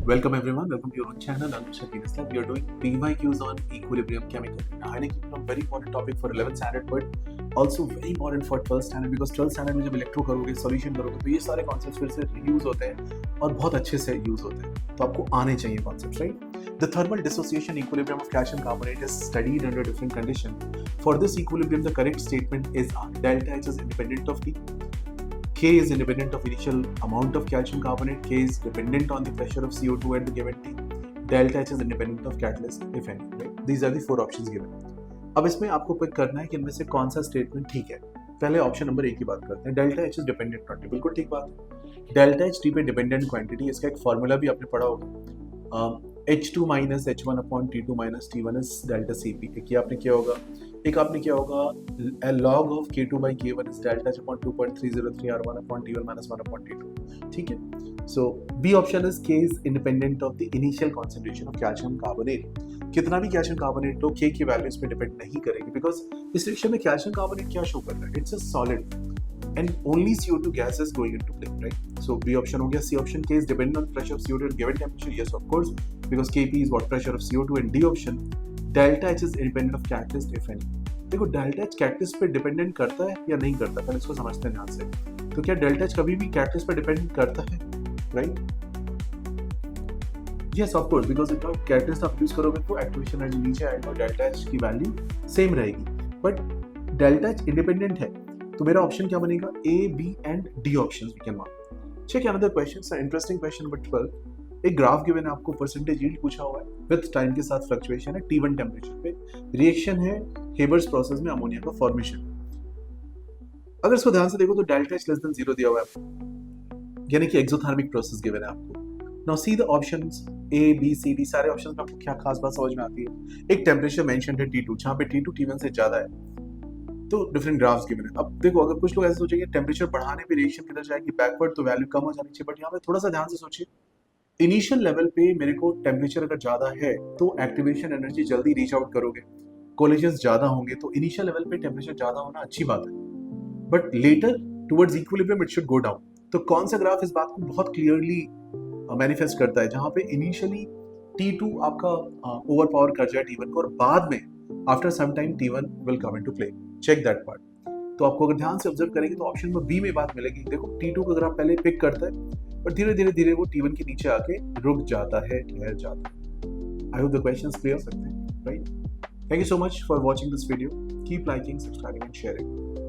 Welcome everyone, welcome to your own channel. Anushka Kinesla. We are doing PYQs on equilibrium chemical. Highlighting from very important topic for 11th standard, but also very important for 12th standard because 12th standard में जब electro करोगे, solution करोगे, तो ये सारे concepts फिर से use होते हैं और बहुत अच्छे से यूज होते हैं. तो आपको आने चाहिए concepts, right? The thermal dissociation equilibrium of calcium carbonate is studied under different conditions. For this equilibrium, the correct statement is delta H is independent of T. K is independent of initial amount of calcium carbonate. K is dependent on the pressure of CO2 at the given T. Delta H is independent of catalyst, if any. Right? These are the four options given. अब इसमें आपको pick करना है कि इनमें से कौन सा स्टेटमेंट ठीक है. पहले ऑप्शन नंबर 1 की बात करते हैं. Delta H is dependent on T. बिल्कुल ठीक बात है. डेल्टा एच टी पे डिपेंडेंट क्वांटिटी, इसका एक फॉर्मूला भी आपने पढ़ा होगा. H2 minus H1 upon T2 minus T1 is delta Cp. एक ये आपने किया होगा. एक आपने किया होगा log of K2 by K1 is delta H upon 2.303 R1 upon T1 minus 1 upon T2. ठीक है. So B option is K is independent of the initial concentration of calcium carbonate. कितना भी calcium carbonate तो K की value इस पे depend नहीं करेगी because इस रिएक्शन में calcium carbonate क्या शो कर रहा है? It's a solid. And only CO2 gas is going into play, right? So B option हो गया. C option, K is dependent on pressure of CO2 at given temperature. Yes, of course, because Kp is what pressure of CO2. And D option, delta H is independent of catalyst, if any. देखो delta H catalyst पे dependent करता है या नहीं करता, पहले इसको समझते हैं ध्यान से. तो क्या delta H कभी भी catalyst पे डिपेंडेंट करता है, right? Yes, of course, because if आप catalyst आप यूज करोगे तो एक्टिवेशन एनर्जी नीचे आएगा और delta H की वैल्यू सेम रहेगी. बट delta H इंडिपेंडेंट है, तो मेरा ऑप्शन क्या बनेगा? A, B and D options we can mark. Check another question. It's an interesting question number 12. एक ग्राफ गिवन है आपको, परसेंटेज यील्ड पूछा हुआ है, विद टाइम के साथ फ्लक्चुएशन है, T1 टेम्परेचर पे रिएक्शन है हेबर्स प्रोसेस में अमोनिया का फॉर्मेशन. अगर इसको ध्यान से देखो तो डेल्टा एच लेस देन 0 दिया हुआ है आपको, यानी कि एक्सोथर्मिक प्रोसेस गिवन है आपको. Now see the options A, B, C, D. सारे ऑप्शंस में आपको क्या खास बात समझ में आती है? एक टेम्परेचर मेंशन्ड है T2, जहाँ पे T2 T1 से ज्यादा है, तो डिफरेंट ग्राफ्स गिवन है. अब देखो, अगर कुछ लोग ऐसे सोचेंगे टेम्परेचर बढ़ाने पे रिएक्शन किधर जाएगी, बैकवर्ड, तो वैल्यू कम हो जानी चाहिए. बट यहाँ पे थोड़ा सा ध्यान से सोचिए. इनिशियल लेवल पे मेरे को टेम्परेचर अगर ज्यादा है तो एक्टिवेशन एनर्जी जल्दी रीच आउट करोगे, कोलिजन्स ज्यादा होंगे, तो इनिशियल लेवल पे टेम्परेचर ज्यादा होना अच्छी बात है. But later towards equilibrium it should go down. तो कौन सा ग्राफ इस बात को बहुत क्लियरली मैनिफेस्ट करता है? जहां पे इनिशियली T2 आपका ओवर पावर कर जाए T1 को और बाद में after some time T1 will come into play. Check that part. तो आपको अगर ध्यान से ऑब्जर्व करेंगे तो ऑप्शन में बी में बात मिलेगी. देखो T2 को अगर आप पहले पिक करता है और धीरे धीरे धीरे वो T1 के नीचे आके रुक जाता है, ठहर जाता है. I hope the questions clear सकते हैं, right? Thank you so much for watching this video. Keep liking, subscribing and sharing.